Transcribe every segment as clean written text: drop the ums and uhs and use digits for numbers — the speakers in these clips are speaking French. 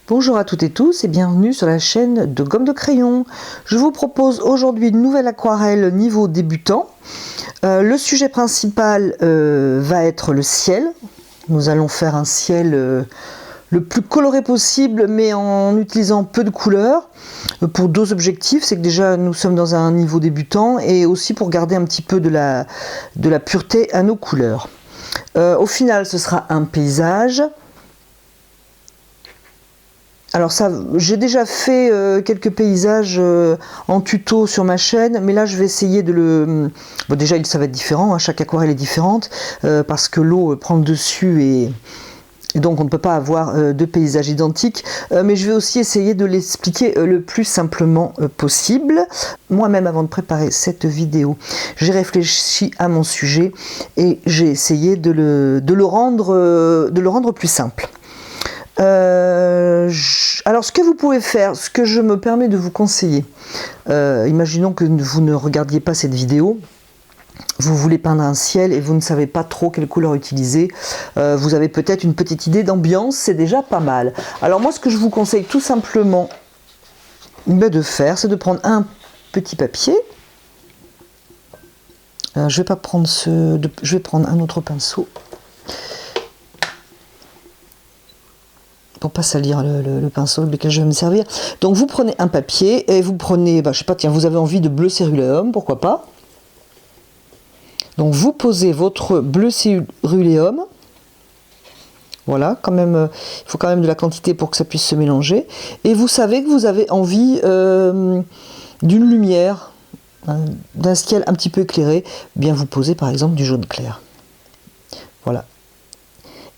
Bonjour à toutes et tous et bienvenue sur la chaîne de Gomme de Crayon. Je vous propose aujourd'hui une nouvelle aquarelle niveau débutant. Le sujet principal va être le ciel. Nous allons faire un ciel le plus coloré possible mais en utilisant peu de couleurs. Pour deux objectifs, c'est que déjà nous sommes dans un niveau débutant et aussi pour garder un petit peu de la pureté à nos couleurs. Au final ce sera un paysage. Alors ça, j'ai déjà fait quelques paysages en tuto sur ma chaîne, mais là je vais essayer de le... Bon, déjà ça va être différent, hein, chaque aquarelle est différente, parce que l'eau prend le dessus et donc on ne peut pas avoir deux paysages identiques, mais je vais aussi essayer de l'expliquer le plus simplement possible. Moi-même, avant de préparer cette vidéo, j'ai réfléchi à mon sujet et j'ai essayé de le rendre plus simple. Alors ce que vous pouvez faire, ce que je me permets de vous conseiller, imaginons que vous ne regardiez pas cette vidéo, vous voulez peindre un ciel et vous ne savez pas trop quelle couleur utiliser, vous avez peut-être une petite idée d'ambiance, c'est déjà pas mal. Alors moi ce que je vous conseille tout simplement de faire, c'est de prendre un petit papier. Je vais pas prendre je vais prendre un autre pinceau. Pour pas salir le pinceau lequel je vais me servir. Donc vous prenez un papier et vous prenez, je sais pas, tiens, vous avez envie de bleu céruléum, pourquoi pas. Donc vous posez votre bleu céruléum. Voilà, quand même, il faut quand même de la quantité pour que ça puisse se mélanger. Et vous savez que vous avez envie d'une lumière, d'un ciel un petit peu éclairé. Bien vous posez par exemple du jaune clair. Voilà.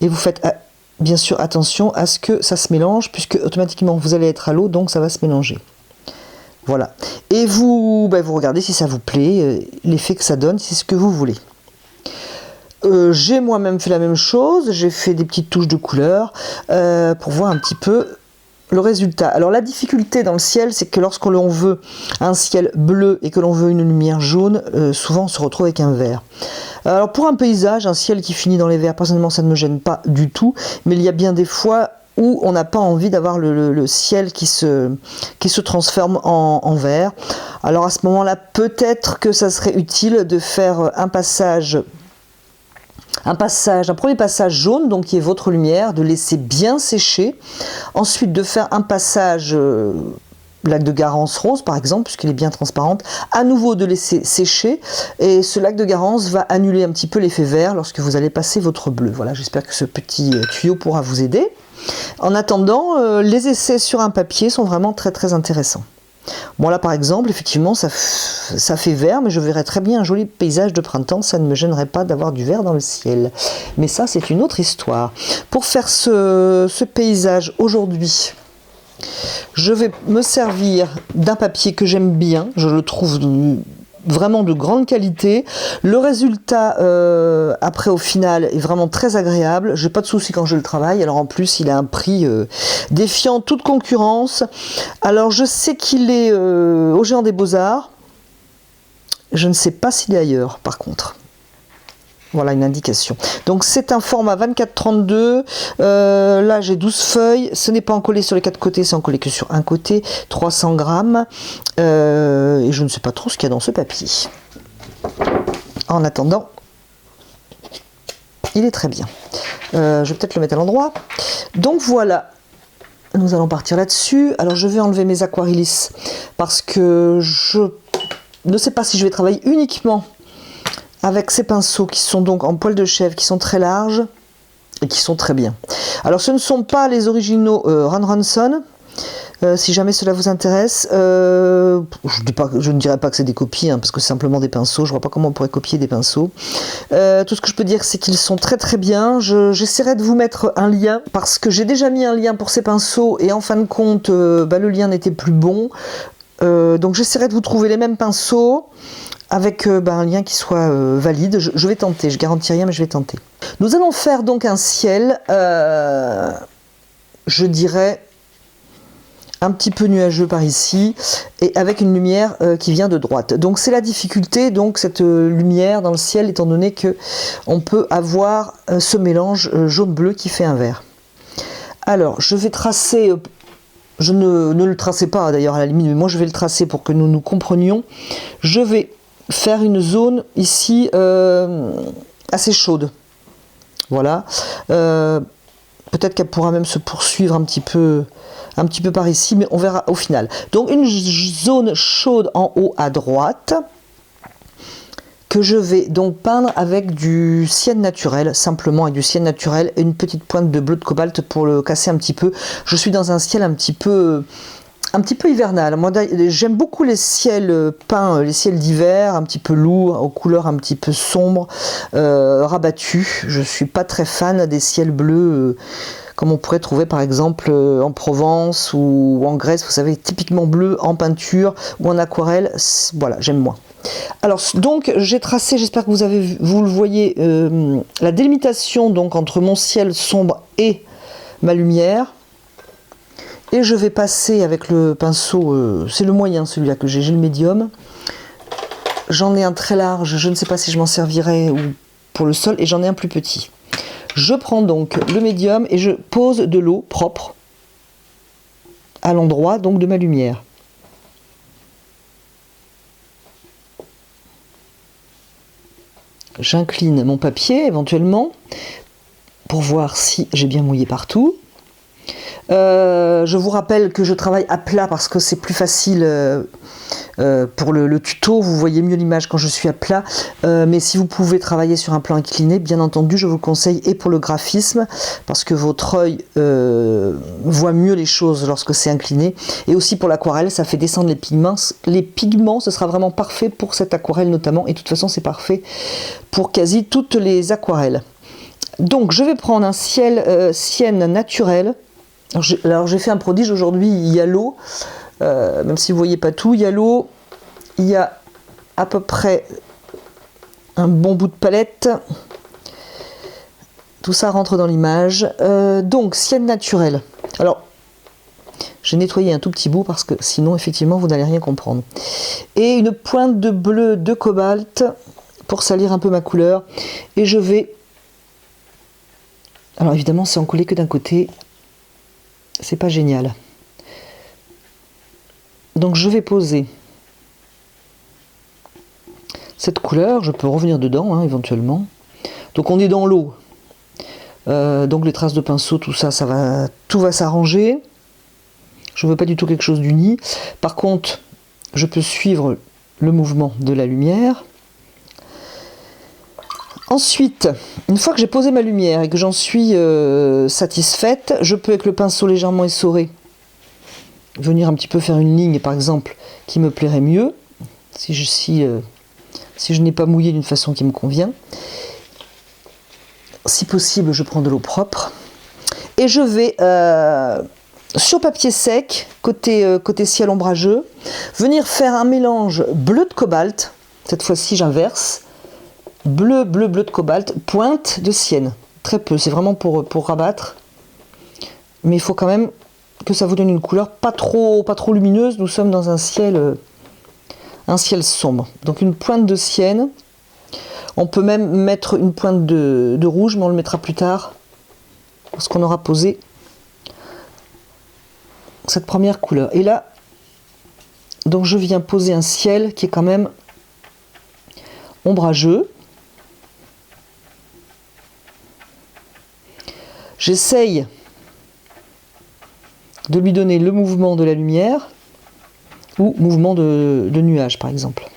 Et vous faites bien sûr attention à ce que ça se mélange, puisque automatiquement vous allez être à l'eau, donc ça va se mélanger. Voilà. Et vous regardez si ça vous plaît, l'effet que ça donne, c'est ce que vous voulez. J'ai moi-même fait la même chose, j'ai fait des petites touches de couleur pour voir un petit peu le résultat. Alors la difficulté dans le ciel, c'est que lorsque l'on veut un ciel bleu et que l'on veut une lumière jaune, souvent on se retrouve avec un vert. Alors pour un paysage, un ciel qui finit dans les verts, personnellement ça ne me gêne pas du tout, mais il y a bien des fois où on n'a pas envie d'avoir le ciel qui se transforme en vert. Alors à ce moment-là, peut-être que ça serait utile de faire un premier passage jaune, donc qui est votre lumière, de laisser bien sécher, ensuite de faire un passage lac de Garance rose par exemple, puisqu'elle est bien transparente, à nouveau de laisser sécher, et ce lac de Garance va annuler un petit peu l'effet vert lorsque vous allez passer votre bleu. Voilà, j'espère que ce petit tuyau pourra vous aider. En attendant, les essais sur un papier sont vraiment très très intéressants. Bon là par exemple, effectivement ça fait vert, mais je verrais très bien un joli paysage de printemps, ça ne me gênerait pas d'avoir du vert dans le ciel. Mais ça c'est une autre histoire. Pour faire ce paysage aujourd'hui, je vais me servir d'un papier que j'aime bien, je le trouve vraiment de grande qualité. Le résultat après au final est vraiment très agréable. J'ai pas de soucis quand je le travaille. Alors en plus il a un prix défiant toute concurrence. Alors je sais qu'il est au Géant des Beaux-Arts. Je ne sais pas s'il est ailleurs par contre. Voilà une indication. Donc c'est un format 24-32. Là j'ai 12 feuilles. Ce n'est pas encollé sur les 4 côtés, c'est encollé que sur un côté. 300 grammes. Et je ne sais pas trop ce qu'il y a dans ce papier. En attendant, il est très bien. Je vais peut-être le mettre à l'endroit. Donc voilà. Nous allons partir là-dessus. Alors je vais enlever mes aquarellis parce que je ne sais pas si je vais travailler uniquement avec ces pinceaux qui sont donc en poil de chèvre, qui sont très larges et qui sont très bien. Alors ce ne sont pas les originaux Ron Ronson, si jamais cela vous intéresse. Je ne dirais pas que c'est des copies, hein, parce que c'est simplement des pinceaux, je ne vois pas comment on pourrait copier des pinceaux. Tout ce que je peux dire, c'est qu'ils sont très très bien. J'essaierai de vous mettre un lien, parce que j'ai déjà mis un lien pour ces pinceaux, et en fin de compte, le lien n'était plus bon. Donc j'essaierai de vous trouver les mêmes pinceaux, avec un lien qui soit valide. Je vais tenter, je garantis rien, mais je vais tenter. Nous allons faire donc un ciel, je dirais, un petit peu nuageux par ici, et avec une lumière qui vient de droite. Donc c'est la difficulté, donc cette lumière dans le ciel, étant donné que on peut avoir ce mélange jaune-bleu qui fait un vert. Alors je vais tracer ne le tracez pas d'ailleurs à la limite, mais moi je vais le tracer pour que nous nous comprenions. Je vais faire une zone ici assez chaude. Voilà. Peut-être qu'elle pourra même se poursuivre un petit peu par ici, mais on verra au final. Donc une zone chaude en haut à droite, que je vais donc peindre avec du cyan naturel, simplement avec du cyan naturel et une petite pointe de bleu de cobalt pour le casser un petit peu. Je suis dans un ciel un petit peu hivernal. Moi, j'aime beaucoup les ciels peints, les ciels d'hiver, un petit peu lourds, aux couleurs un petit peu sombres, rabattus. Je suis pas très fan des ciels bleus comme on pourrait trouver par exemple en Provence ou en Grèce, vous savez, typiquement bleu en peinture ou en aquarelle. Voilà, j'aime moins. Alors donc j'ai tracé, j'espère que vous le voyez, la délimitation donc entre mon ciel sombre et ma lumière. Et je vais passer avec le pinceau, c'est le moyen celui-là que j'ai le médium. J'en ai un très large, je ne sais pas si je m'en servirai ou pour le sol, et j'en ai un plus petit. Je prends donc le médium et je pose de l'eau propre à l'endroit donc de ma lumière. J'incline mon papier éventuellement pour voir si j'ai bien mouillé partout. Je vous rappelle que je travaille à plat parce que c'est plus facile pour le tuto, vous voyez mieux l'image quand je suis à plat, mais si vous pouvez travailler sur un plan incliné, bien entendu je vous conseille, et pour le graphisme, parce que votre œil voit mieux les choses lorsque c'est incliné, et aussi pour l'aquarelle, ça fait descendre les pigments. Les pigments, ce sera vraiment parfait pour cette aquarelle notamment, et de toute façon c'est parfait pour quasi toutes les aquarelles. Donc je vais prendre un cyan naturel. Alors j'ai fait un prodige aujourd'hui, il y a l'eau, même si vous ne voyez pas tout, il y a l'eau, il y a à peu près un bon bout de palette, tout ça rentre dans l'image. Donc cyan naturel, alors j'ai nettoyé un tout petit bout parce que sinon effectivement vous n'allez rien comprendre. Et une pointe de bleu de cobalt pour salir un peu ma couleur, et je vais, alors évidemment c'est en coulé que d'un côté, c'est pas génial. Donc je vais poser cette couleur, je peux revenir dedans hein, éventuellement. Donc on est dans l'eau, donc les traces de pinceau, tout ça, tout va s'arranger. Je veux pas du tout quelque chose d'uni. Par contre, je peux suivre le mouvement de la lumière. Ensuite, une fois que j'ai posé ma lumière et que j'en suis satisfaite, je peux avec le pinceau légèrement essoré venir un petit peu faire une ligne par exemple qui me plairait mieux si je n'ai pas mouillé d'une façon qui me convient. Si possible, je prends de l'eau propre et je vais sur papier sec côté ciel ombrageux venir faire un mélange bleu de cobalt. Cette fois-ci j'inverse, bleu de cobalt, pointe de cyan, très peu, c'est vraiment pour rabattre, mais il faut quand même que ça vous donne une couleur pas trop lumineuse. Nous sommes dans un ciel sombre, donc une pointe de cyan. On peut même mettre une pointe de rouge, mais on le mettra plus tard lorsqu'on aura posé cette première couleur. Et là, donc je viens poser un ciel qui est quand même ombrageux. J'essaye de lui donner le mouvement de la lumière ou mouvement de nuage par exemple.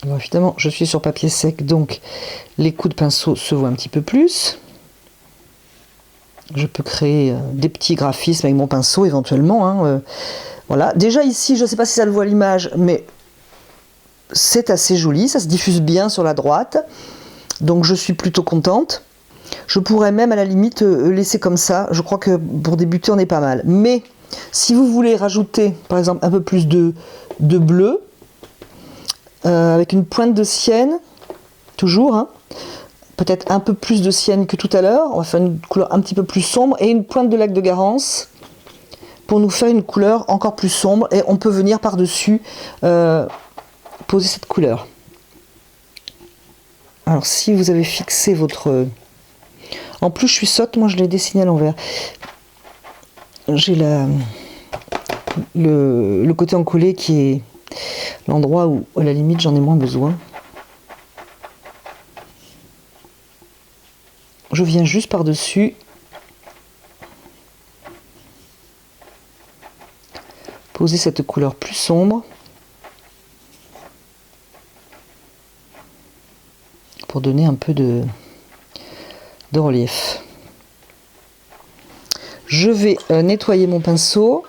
Alors évidemment, je suis sur papier sec, donc les coups de pinceau se voient un petit peu plus. Je peux créer des petits graphismes avec mon pinceau éventuellement. Hein, voilà. Déjà ici, je ne sais pas si ça le voit à l'image, mais c'est assez joli, ça se diffuse bien sur la droite. Donc je suis plutôt contente. Je pourrais même à la limite laisser comme ça. Je crois que pour débuter, on est pas mal. Mais si vous voulez rajouter, par exemple, un peu plus de bleu, avec une pointe de cyan, toujours, hein, peut-être un peu plus de cyan que tout à l'heure. On va faire une couleur un petit peu plus sombre et une pointe de lac de Garance pour nous faire une couleur encore plus sombre. Et on peut venir par-dessus poser cette couleur. Alors si vous avez fixé votre... En plus je suis sotte, moi je l'ai dessiné à l'envers. J'ai le côté encollé qui est l'endroit où à la limite j'en ai moins besoin. Je viens juste par-dessus poser cette couleur plus sombre pour donner un peu de relief. Je vais nettoyer mon pinceau.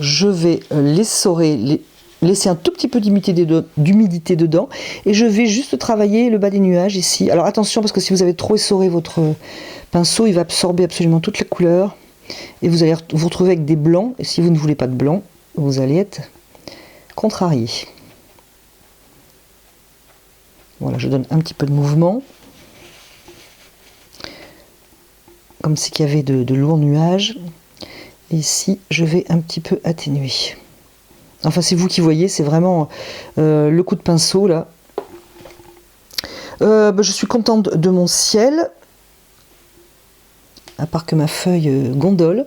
Je vais l'essorer, laisser un tout petit peu d'humidité dedans et je vais juste travailler le bas des nuages ici. Alors attention parce que si vous avez trop essoré votre pinceau, il va absorber absolument toute la couleur et vous allez vous retrouver avec des blancs et si vous ne voulez pas de blanc, vous allez être contrarié. Voilà, je donne un petit peu de mouvement comme s'il y avait de lourds nuages et ici je vais un petit peu atténuer. Enfin, c'est vous qui voyez, c'est vraiment le coup de pinceau là. Je suis contente de mon ciel, à part que ma feuille gondole.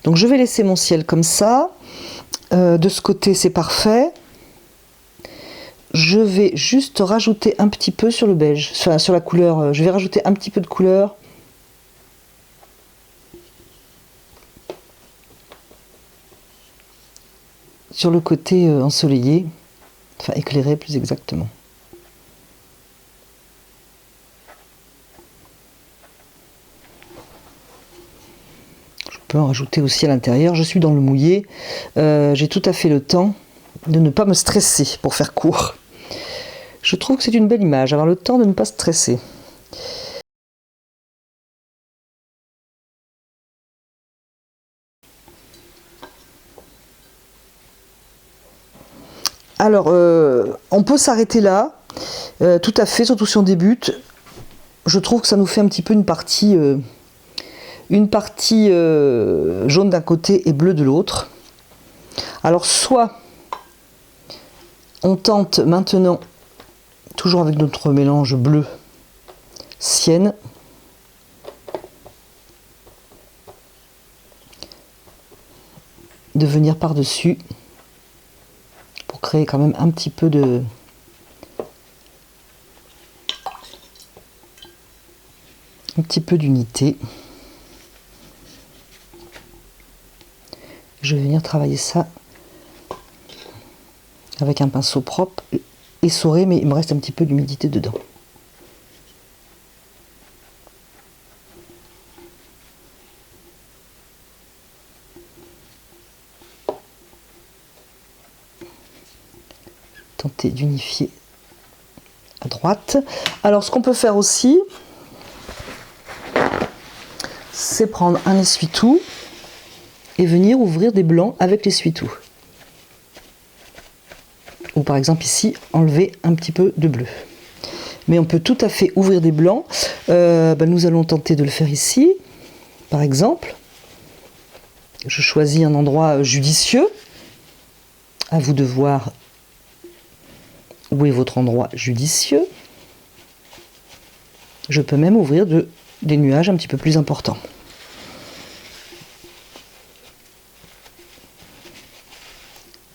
Donc je vais laisser mon ciel comme ça. De ce côté, c'est parfait. Je vais juste rajouter un petit peu sur le beige, sur la couleur. Je vais rajouter un petit peu de couleur. Sur le côté ensoleillé, enfin éclairé plus exactement. Je peux en rajouter aussi à l'intérieur. Je suis dans le mouillé. J'ai tout à fait le temps de ne pas me stresser pour faire court. Je trouve que c'est une belle image, avoir le temps de ne pas stresser. Alors, on peut s'arrêter là, tout à fait, surtout si on débute. Je trouve que ça nous fait un petit peu une partie jaune d'un côté et bleu de l'autre. Alors, soit on tente maintenant, toujours avec notre mélange bleu cienne, de venir par-dessus pour créer quand même un petit peu d'unité. Je vais venir travailler ça avec un pinceau propre, essoré, mais il me reste un petit peu d'humidité dedans. Tenter d'unifier à droite. Alors ce qu'on peut faire aussi, c'est prendre un essuie-tout et venir ouvrir des blancs avec l'essuie-tout. Ou par exemple ici, enlever un petit peu de bleu. Mais on peut tout à fait ouvrir des blancs. Nous allons tenter de le faire ici, par exemple. Je choisis un endroit judicieux. À vous de voir où est votre endroit judicieux. Je peux même ouvrir des nuages un petit peu plus importants.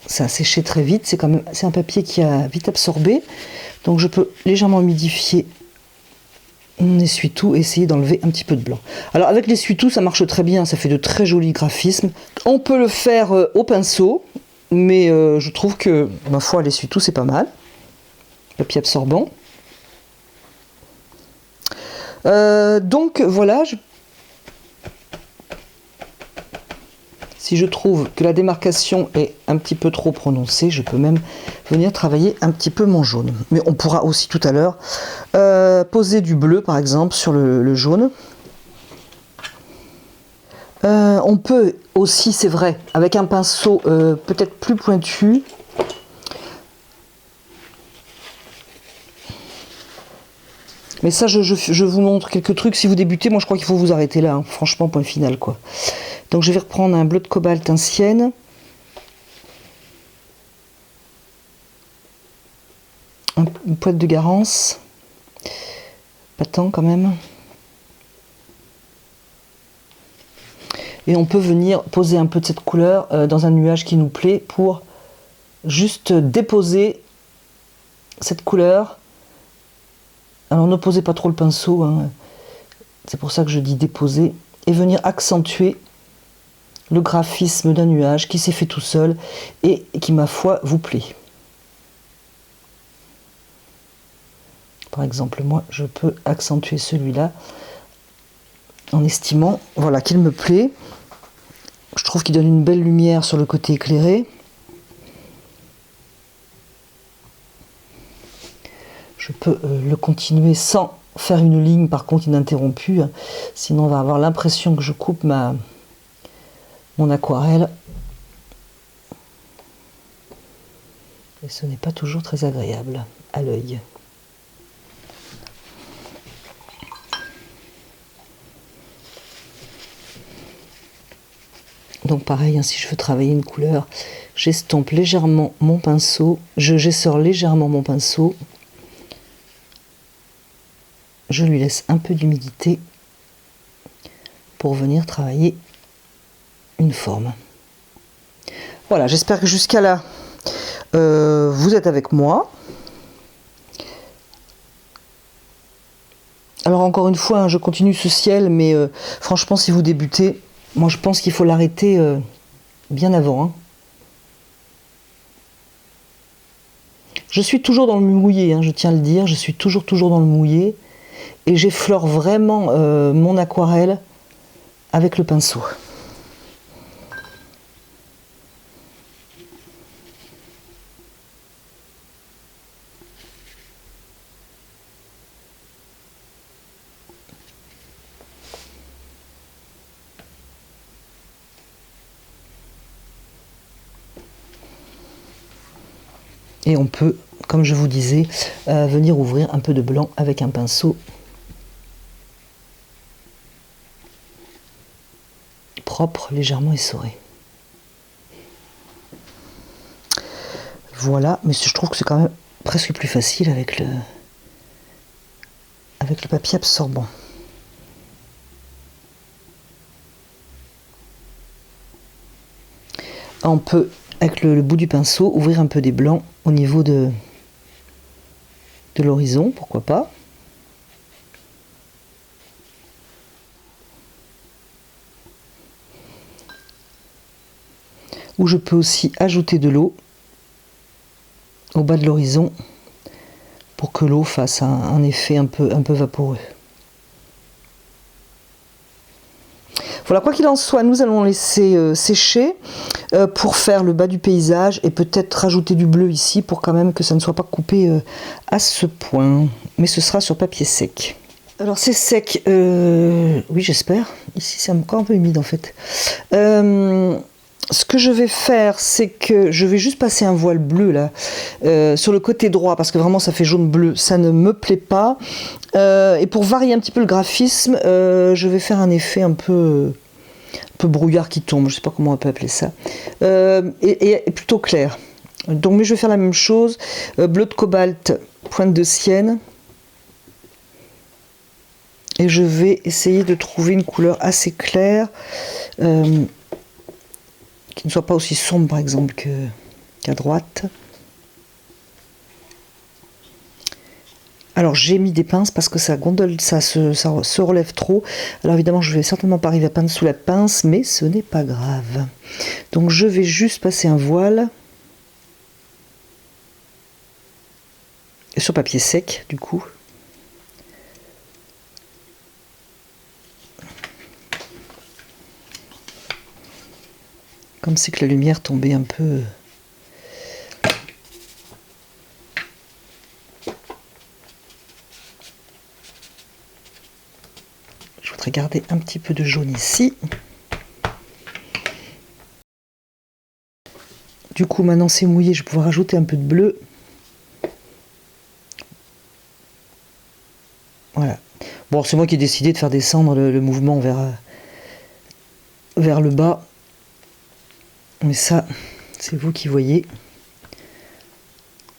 Ça a séché très vite, c'est un papier qui a vite absorbé, donc je peux légèrement humidifier mon essuie-tout et essayer d'enlever un petit peu de blanc. Alors avec l'essuie-tout ça marche très bien, ça fait de très jolis graphismes. On peut le faire au pinceau, mais je trouve que ma foi l'essuie-tout c'est pas mal. Papier absorbant. Donc voilà, si je trouve que la démarcation est un petit peu trop prononcée, je peux même venir travailler un petit peu mon jaune. Mais on pourra aussi tout à l'heure poser du bleu par exemple sur le jaune. On peut aussi, c'est vrai, avec un pinceau peut-être plus pointu, Mais ça, je vous montre quelques trucs. Si vous débutez, moi je crois qu'il faut vous arrêter là. Hein. Franchement, point final, quoi. Donc je vais reprendre un bleu de cobalt, un sienne. Une pointe de Garance. Pas tant quand même. Et on peut venir poser un peu de cette couleur dans un nuage qui nous plaît pour juste déposer cette couleur. Alors ne posez pas trop le pinceau, hein. C'est pour ça que je dis déposer. Et venir accentuer le graphisme d'un nuage qui s'est fait tout seul et qui, ma foi, vous plaît. Par exemple, moi, je peux accentuer celui-là en estimant, voilà, qu'il me plaît. Je trouve qu'il donne une belle lumière sur le côté éclairé. Je peux le continuer sans faire une ligne, par contre, ininterrompue. Hein. Sinon, on va avoir l'impression que je coupe mon aquarelle. Et ce n'est pas toujours très agréable à l'œil. Donc pareil, hein, si je veux travailler une couleur, j'estompe légèrement mon pinceau, j'essore légèrement mon pinceau, je lui laisse un peu d'humidité pour venir travailler une forme. Voilà, j'espère que jusqu'à là, vous êtes avec moi. Alors encore une fois, hein, je continue ce ciel, mais franchement, si vous débutez, moi je pense qu'il faut l'arrêter bien avant. Hein. Je suis toujours dans le mouillé, hein, je tiens à le dire, je suis toujours dans le mouillé. Et j'effleure vraiment mon aquarelle avec le pinceau. Et on peut, comme je vous disais, venir ouvrir un peu de blanc avec un pinceau propre, légèrement essoré. Voilà, mais je trouve que c'est quand même presque plus facile avec le papier absorbant. On peut, avec le bout du pinceau, ouvrir un peu des blancs au niveau de l'horizon, pourquoi pas. Ou je peux aussi ajouter de l'eau au bas de l'horizon pour que l'eau fasse un effet un peu vaporeux. Voilà, quoi qu'il en soit, nous allons laisser sécher pour faire le bas du paysage et peut-être rajouter du bleu ici pour quand même que ça ne soit pas coupé à ce point. Mais ce sera sur papier sec. Alors c'est sec, oui j'espère. Ici c'est encore un peu humide en fait. Ce que je vais faire, c'est que je vais juste passer un voile bleu là sur le côté droit parce que vraiment ça fait jaune-bleu, ça ne me plaît pas. Et pour varier un petit peu le graphisme, je vais faire un effet un peu brouillard qui tombe, je ne sais pas comment on peut appeler ça, et plutôt clair. Donc, mais je vais faire la même chose, bleu de cobalt, pointe de sienne, et je vais essayer de trouver une couleur assez claire, qui ne soit pas aussi sombre par exemple qu'à droite. Alors j'ai mis des pinces parce que ça gondole, ça se relève trop. Alors évidemment je vais certainement pas arriver à peindre sous la pince, mais ce n'est pas grave. Donc je vais juste passer un voile. Et sur papier sec du coup. Comme c'est que la lumière tombait un peu... Je voudrais garder un petit peu de jaune ici. Du coup, maintenant c'est mouillé, je vais pouvoir rajouter un peu de bleu. Voilà. Bon, c'est moi qui ai décidé de faire descendre le mouvement vers le bas. Mais ça, c'est vous qui voyez.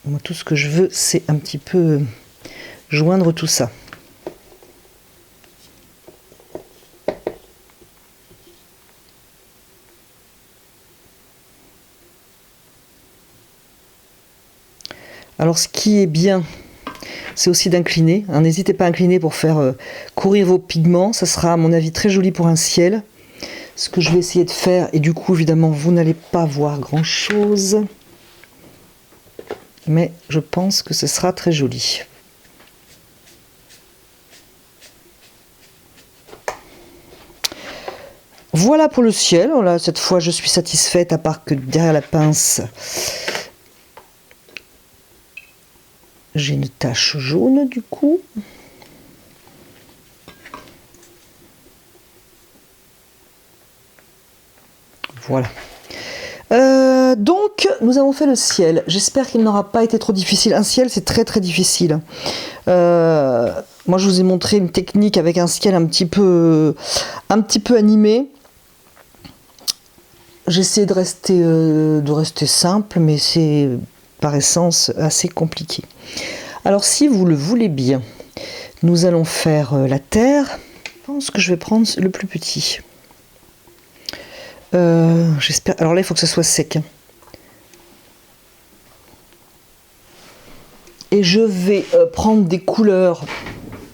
Moi, tout ce que je veux, c'est un petit peu joindre tout ça. Alors, ce qui est bien, c'est aussi d'incliner. Hein. N'hésitez pas à incliner pour faire courir vos pigments. Ça sera, à mon avis, très joli pour un ciel. Ce que je vais essayer de faire, et du coup, évidemment, vous n'allez pas voir grand-chose. Mais je pense que ce sera très joli. Voilà pour le ciel. Là, cette fois, je suis satisfaite, à part que derrière la pince, j'ai une tache jaune, du coup. Voilà. Donc, nous avons fait le ciel. J'espère qu'il n'aura pas été trop difficile. Un ciel, c'est très très difficile. Moi, je vous ai montré une technique avec un ciel un petit peu animé. J'essaie de rester simple, mais c'est par essence assez compliqué. Alors, si vous le voulez bien, nous allons faire la terre. Je pense que je vais prendre le plus petit. J'espère. Alors là, il faut que ce soit sec. Hein. Et je vais prendre des couleurs.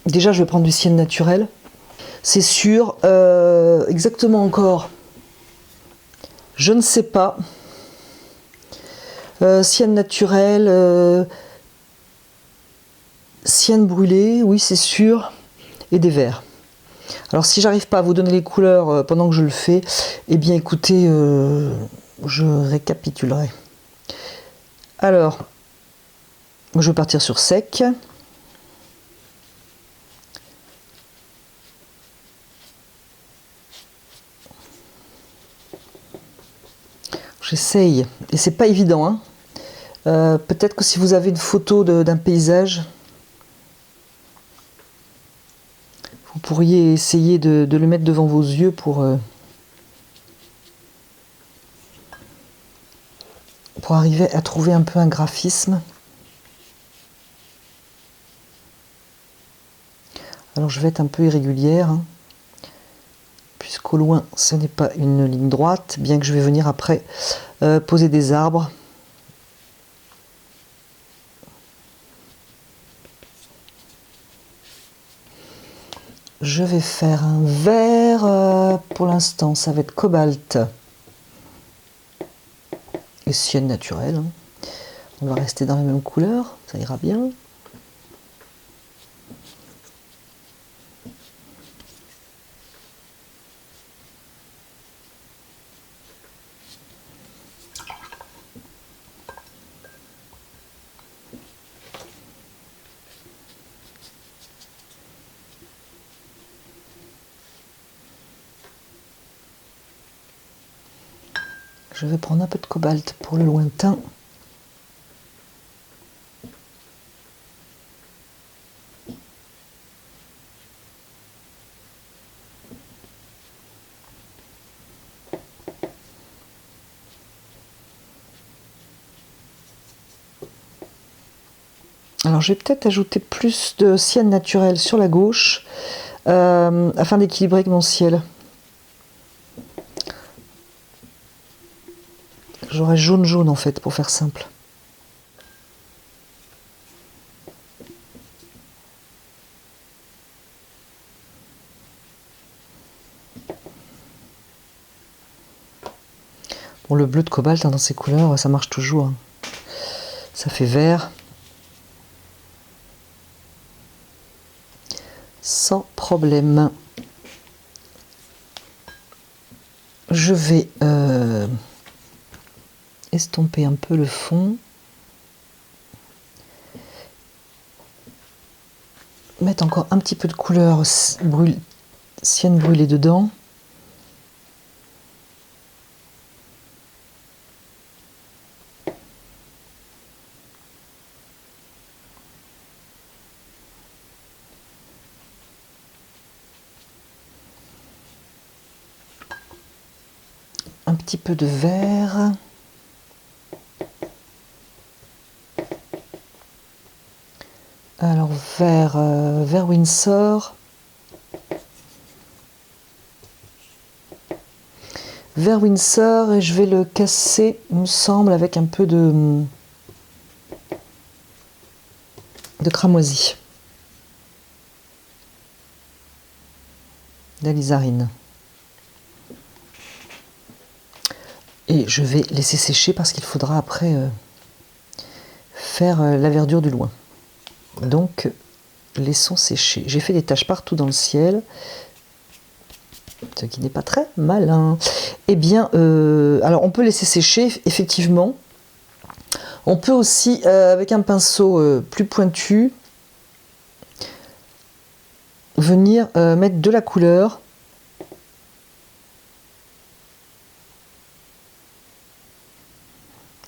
Déjà, je vais prendre du ciel naturel. C'est sûr. Exactement encore. Je ne sais pas. Ciel naturel. Ciel brûlé, oui, c'est sûr. Et des verts. Alors, si j'arrive pas à vous donner les couleurs pendant que je le fais, eh bien, écoutez, je récapitulerai. Alors, je vais partir sur sec. J'essaye, et c'est pas évident. Hein. Peut-être que si vous avez une photo d'un paysage, vous pourriez essayer de le mettre devant vos yeux pour arriver à trouver un peu un graphisme. Alors je vais être un peu irrégulière, hein, puisqu'au loin ce n'est pas une ligne droite, bien que je vais venir après poser des arbres. Je vais faire un vert, pour l'instant ça va être cobalt et ciel naturel. Hein. On va rester dans la même couleur, ça ira bien. Je vais prendre un peu de cobalt pour le lointain. Alors je vais peut-être ajouter plus de ciel naturel sur la gauche afin d'équilibrer avec mon ciel. J'aurais jaune en fait pour faire simple. Bon, le bleu de cobalt hein, dans ces couleurs, ça marche toujours. Hein. Ça fait vert. Sans problème. Je vais estomper un peu le fond. Mettre encore un petit peu de couleur ciel brûlée dedans. un petit peu de vert. Alors vert Windsor. Vert Windsor, et je vais le casser, il me semble, avec un peu de cramoisi, d'alizarine. Et je vais laisser sécher parce qu'il faudra après faire la verdure du loin. Donc laissons sécher. J'ai fait des taches partout dans le ciel, ce qui n'est pas très malin. Eh bien, alors on peut laisser sécher, effectivement. On peut aussi, avec un pinceau plus pointu, venir mettre de la couleur.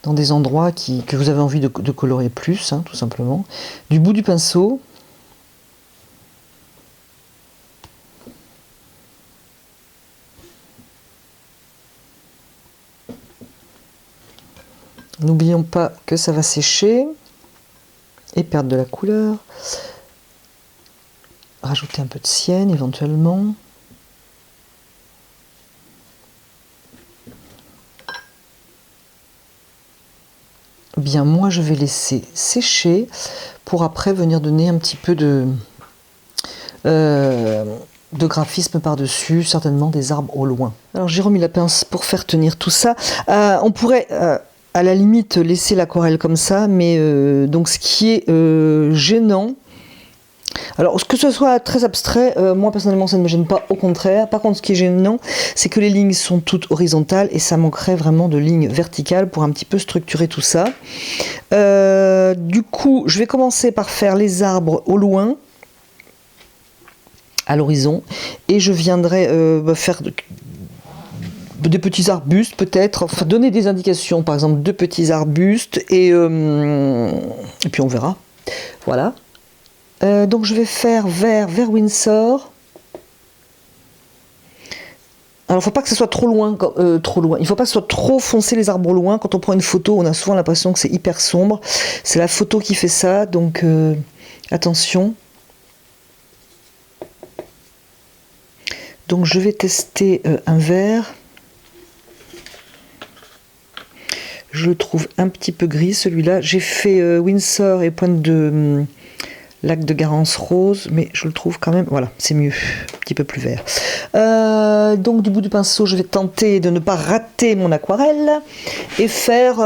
Dans des endroits que vous avez envie de colorer plus, hein, tout simplement. Du bout du pinceau. N'oublions pas que ça va sécher et perdre de la couleur. Rajouter un peu de sienne éventuellement. Bien, moi je vais laisser sécher pour après venir donner un petit peu de graphisme par-dessus, certainement des arbres au loin. Alors j'ai remis la pince pour faire tenir tout ça. On pourrait à la limite laisser l'aquarelle comme ça, mais donc ce qui est gênant, alors que ce soit très abstrait, moi personnellement ça ne me gêne pas, au contraire. Par contre ce qui est gênant, c'est que les lignes sont toutes horizontales et ça manquerait vraiment de lignes verticales pour un petit peu structurer tout ça. Du coup je vais commencer par faire les arbres au loin, à l'horizon, et je viendrai faire des petits arbustes peut-être, enfin donner des indications, par exemple de petits arbustes, et puis on verra. Voilà. Donc je vais faire vert Windsor. Alors il ne faut pas que ce soit trop loin, trop loin. Il ne faut pas que ce soit trop foncé les arbres au loin. Quand on prend une photo, on a souvent l'impression que c'est hyper sombre. C'est la photo qui fait ça, donc attention. Donc je vais tester un vert. Je le trouve un petit peu gris celui-là. J'ai fait Windsor et pointe de lac de Garance rose, mais je le trouve quand même, voilà, c'est mieux, un petit peu plus vert. Donc du bout du pinceau, je vais tenter de ne pas rater mon aquarelle et faire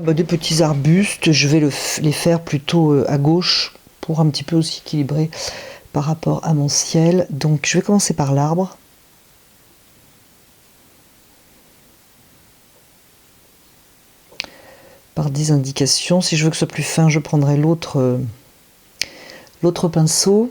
des petits arbustes. Je vais les faire plutôt à gauche pour un petit peu aussi équilibrer par rapport à mon ciel. Donc je vais commencer par l'arbre. Par des indications. Si je veux que ce soit plus fin, je prendrai l'autre pinceau.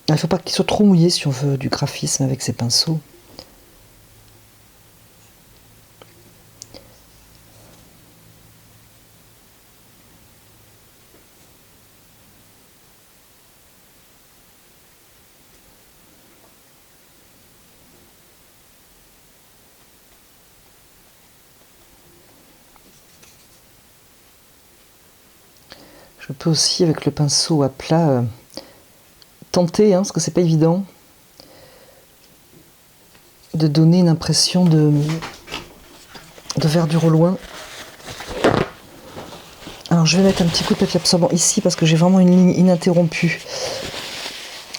Il ne faut pas qu'il soit trop mouillé si on veut du graphisme avec ces pinceaux. Je peux aussi, avec le pinceau à plat, tenter, parce que c'est pas évident, de donner une impression de verdure au loin. Alors je vais mettre un petit coup de papier absorbant ici parce que j'ai vraiment une ligne ininterrompue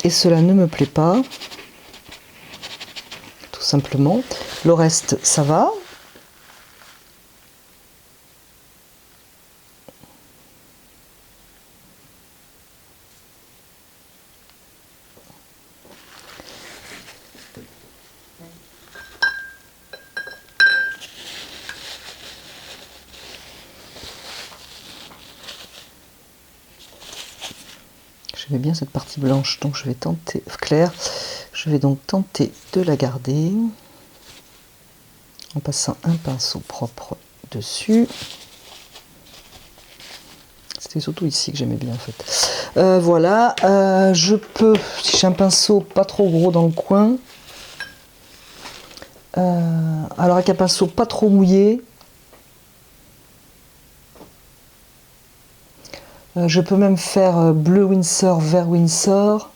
et cela ne me plaît pas, tout simplement. Le reste, ça va. J'aimais bien cette partie blanche, donc je vais tenter, claire, je vais donc tenter de la garder en passant un pinceau propre dessus. C'était surtout ici que j'aimais bien en fait. Voilà, je peux, si j'ai un pinceau pas trop gros dans le coin, alors avec un pinceau pas trop mouillé, je peux même faire bleu Winsor, vert Winsor.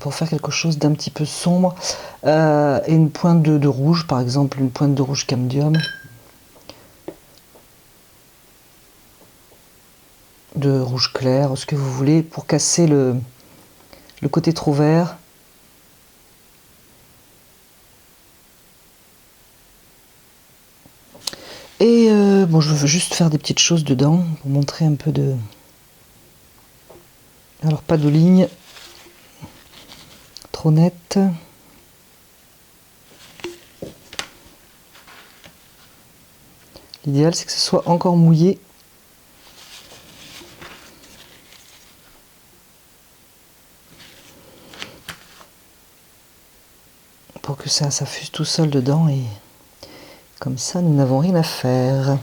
Pour faire quelque chose d'un petit peu sombre. Et une pointe de rouge, par exemple, une pointe de rouge camdium. De rouge clair, ce que vous voulez, pour casser le côté trop vert. Et bon, je veux juste faire des petites choses dedans, pour montrer un peu de... Alors, pas de ligne trop nette. L'idéal, c'est que ce soit encore mouillé. Pour que ça fuse tout seul dedans et comme ça, nous n'avons rien à faire.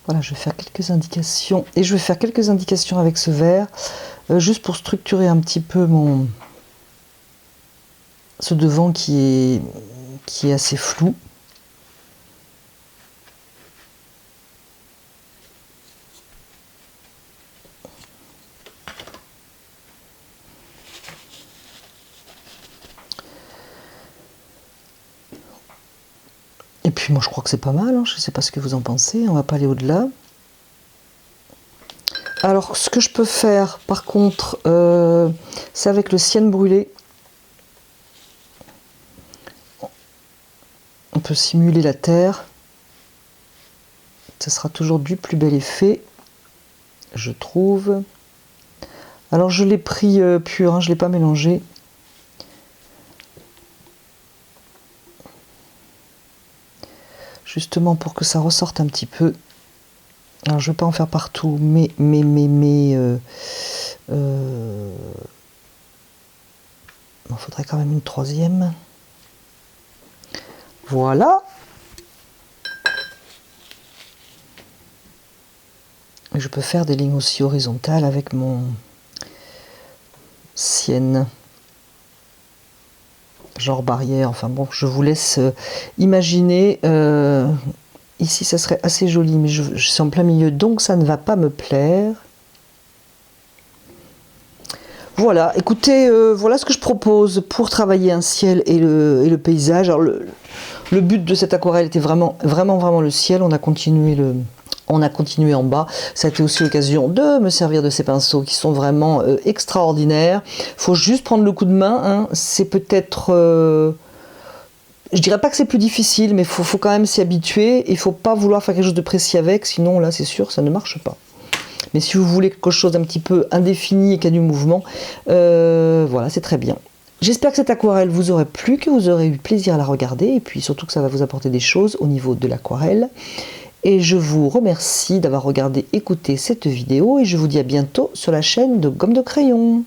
Voilà, je vais faire quelques indications et je vais faire quelques indications avec ce vert, juste pour structurer un petit peu ce devant qui est assez flou. Et puis moi je crois que c'est pas mal, hein. Je ne sais pas ce que vous en pensez, on va pas aller au-delà. Alors ce que je peux faire par contre, c'est avec le ciel brûlé. On peut simuler la terre. Ce sera toujours du plus bel effet, je trouve. Alors je l'ai pris pur, hein, je ne l'ai pas mélangé. Justement pour que ça ressorte un petit peu. Alors je ne vais pas en faire partout, mais il faudrait quand même une troisième. Voilà. Et je peux faire des lignes aussi horizontales avec mon sienne. Genre barrière, enfin bon, je vous laisse imaginer. Ici, ça serait assez joli, mais je suis en plein milieu, donc ça ne va pas me plaire. Voilà, écoutez, voilà ce que je propose pour travailler un ciel et le paysage. Alors, le but de cette aquarelle était vraiment le ciel. On a continué en bas. Ça a été aussi l'occasion de me servir de ces pinceaux qui sont vraiment extraordinaires. Il faut juste prendre le coup de main, hein. C'est peut-être... je dirais pas que c'est plus difficile, mais il faut quand même s'y habituer. Il ne faut pas vouloir faire quelque chose de précis avec, sinon là c'est sûr, ça ne marche pas. Mais si vous voulez quelque chose d'un petit peu indéfini et qui a du mouvement, voilà, c'est très bien. J'espère que cette aquarelle vous aura plu, que vous aurez eu plaisir à la regarder, et puis surtout que ça va vous apporter des choses au niveau de l'aquarelle. Et je vous remercie d'avoir regardé, écouté cette vidéo, et je vous dis à bientôt sur la chaîne de Gomme de Crayon.